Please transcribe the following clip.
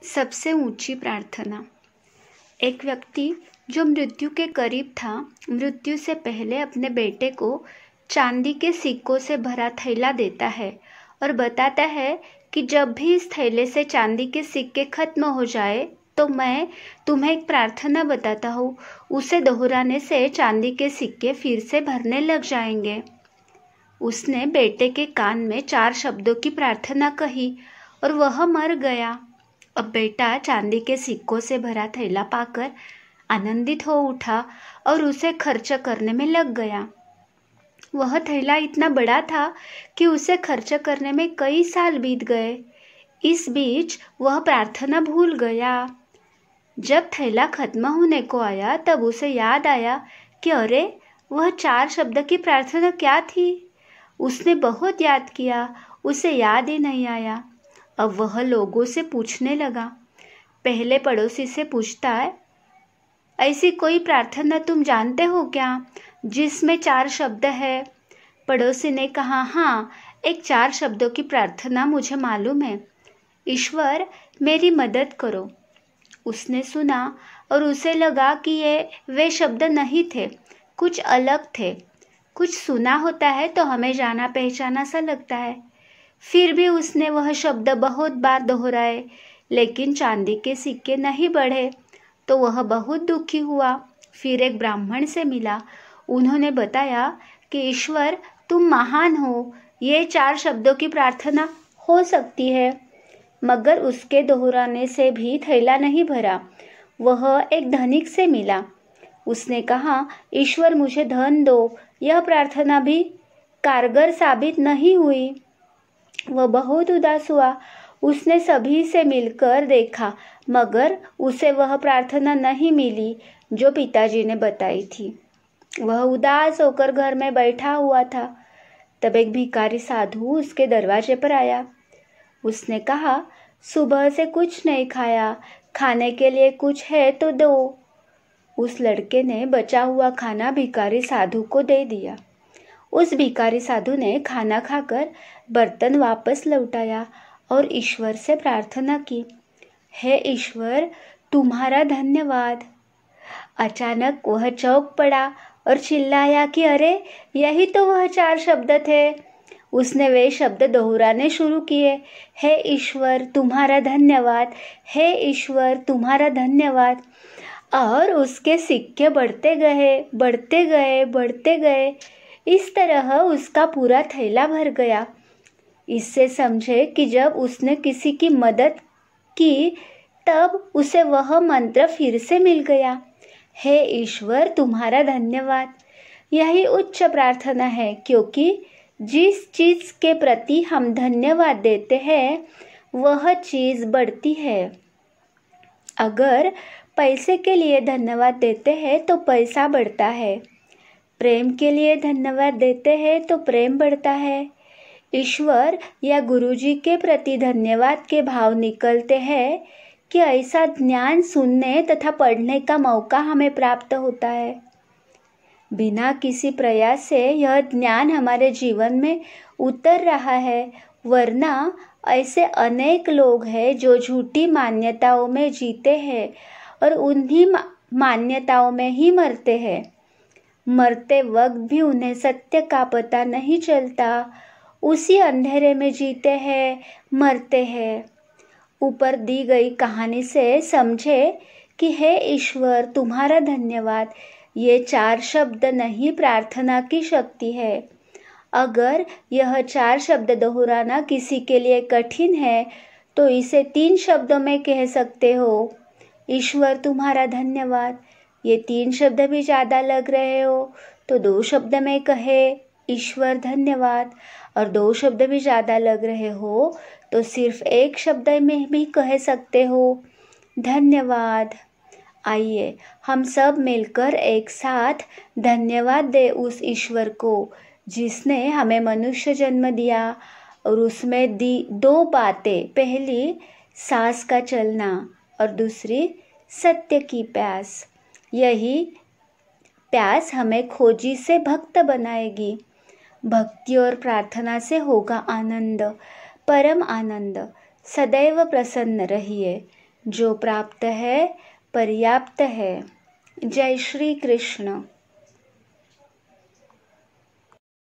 सबसे ऊंची प्रार्थना। एक व्यक्ति जो मृत्यु के करीब था, मृत्यु से पहले अपने बेटे को चांदी के सिक्कों से भरा थैला देता है और बताता है कि जब भी इस थैले से चांदी के सिक्के खत्म हो जाए तो मैं तुम्हें एक प्रार्थना बताता हूँ, उसे दोहराने से चांदी के सिक्के फिर से भरने लग जाएंगे। उसने बेटे के कान में 4 शब्दों की प्रार्थना कही और वह मर गया। अब बेटा चांदी के सिक्कों से भरा थैला पाकर आनंदित हो उठा और उसे खर्च करने में लग गया। वह थैला इतना बड़ा था कि उसे खर्च करने में कई साल बीत गए। इस बीच वह प्रार्थना भूल गया। जब थैला खत्म होने को आया तब उसे याद आया कि अरे, वह 4 शब्द की प्रार्थना क्या थी। उसने बहुत याद किया, उसे याद ही नहीं आया। अब वह लोगों से पूछने लगा। पहले पड़ोसी से पूछता है, ऐसी कोई प्रार्थना तुम जानते हो क्या जिसमें 4 शब्द है? पड़ोसी ने कहा, हाँ, एक 4 शब्दों की प्रार्थना मुझे मालूम है। ईश्वर, मेरी मदद करो। उसने सुना और उसे लगा कि वे शब्द नहीं थे, कुछ अलग थे। कुछ सुना होता है तो हमें जाना पहचाना सा लगता है। फिर भी उसने वह शब्द बहुत बार दोहराए, लेकिन चांदी के सिक्के नहीं बढ़े तो वह बहुत दुखी हुआ। फिर एक ब्राह्मण से मिला। उन्होंने बताया कि ईश्वर, तुम महान हो, ये 4 शब्दों की प्रार्थना हो सकती है। मगर उसके दोहराने से भी थैला नहीं भरा। वह एक धनिक से मिला। उसने कहा, ईश्वर, मुझे धन दो। यह प्रार्थना भी कारगर साबित नहीं हुई। वह बहुत उदास हुआ। उसने सभी से मिलकर देखा, मगर उसे वह प्रार्थना नहीं मिली जो पिताजी ने बताई थी। वह उदास होकर घर में बैठा हुआ था। तब एक भिखारी साधु उसके दरवाजे पर आया। उसने कहा, सुबह से कुछ नहीं खाया, खाने के लिए कुछ है तो दो। उस लड़के ने बचा हुआ खाना भिखारी साधु को दे दिया। उस भिखारी साधु ने खाना खाकर बर्तन वापस लौटाया और ईश्वर से प्रार्थना की, हे ईश्वर, तुम्हारा धन्यवाद। अचानक वह चौंक पड़ा और चिल्लाया कि अरे, यही तो वह 4 शब्द थे। उसने वे शब्द दोहराने शुरू किए, हे ईश्वर, तुम्हारा धन्यवाद, हे ईश्वर, तुम्हारा धन्यवाद। और उसके सिक्के बढ़ते गए, बढ़ते गए, बढ़ते गए। इस तरह उसका पूरा थैला भर गया। इससे समझे कि जब उसने किसी की मदद की तब उसे वह मंत्र फिर से मिल गया, हे ईश्वर, तुम्हारा धन्यवाद। यही उच्च प्रार्थना है, क्योंकि जिस चीज़ के प्रति हम धन्यवाद देते हैं वह चीज़ बढ़ती है। अगर पैसे के लिए धन्यवाद देते हैं तो पैसा बढ़ता है। प्रेम के लिए धन्यवाद देते हैं तो प्रेम बढ़ता है। ईश्वर या गुरुजी के प्रति धन्यवाद के भाव निकलते हैं कि ऐसा ज्ञान सुनने तथा पढ़ने का मौका हमें प्राप्त होता है। बिना किसी प्रयास से यह ज्ञान हमारे जीवन में उतर रहा है, वरना ऐसे अनेक लोग हैं जो झूठी मान्यताओं में जीते हैं और उन्हीं मान्यताओं में ही मरते हैं। मरते वक्त भी उन्हें सत्य का पता नहीं चलता, उसी अंधेरे में जीते हैं, मरते हैं। ऊपर दी गई कहानी से समझे कि हे ईश्वर, तुम्हारा धन्यवाद, ये 4 शब्द नहीं, प्रार्थना की शक्ति है। अगर यह 4 शब्द दोहराना किसी के लिए कठिन है तो इसे 3 शब्दों में कह सकते हो, ईश्वर, तुम्हारा धन्यवाद। ये 3 शब्द भी ज़्यादा लग रहे हो तो 2 शब्द में कहे, ईश्वर धन्यवाद। और 2 शब्द भी ज़्यादा लग रहे हो तो सिर्फ 1 शब्द में भी कह सकते हो, धन्यवाद। आइए हम सब मिलकर एक साथ धन्यवाद दे उस ईश्वर को जिसने हमें मनुष्य जन्म दिया और उसमें दी 2 बातें, पहली सांस का चलना और दूसरी सत्य की प्यास। यही प्यास हमें खोजी से भक्त बनाएगी। भक्ति और प्रार्थना से होगा आनंद, परम आनंद। सदैव प्रसन्न रहिए। जो प्राप्त है पर्याप्त है। जय श्री कृष्ण।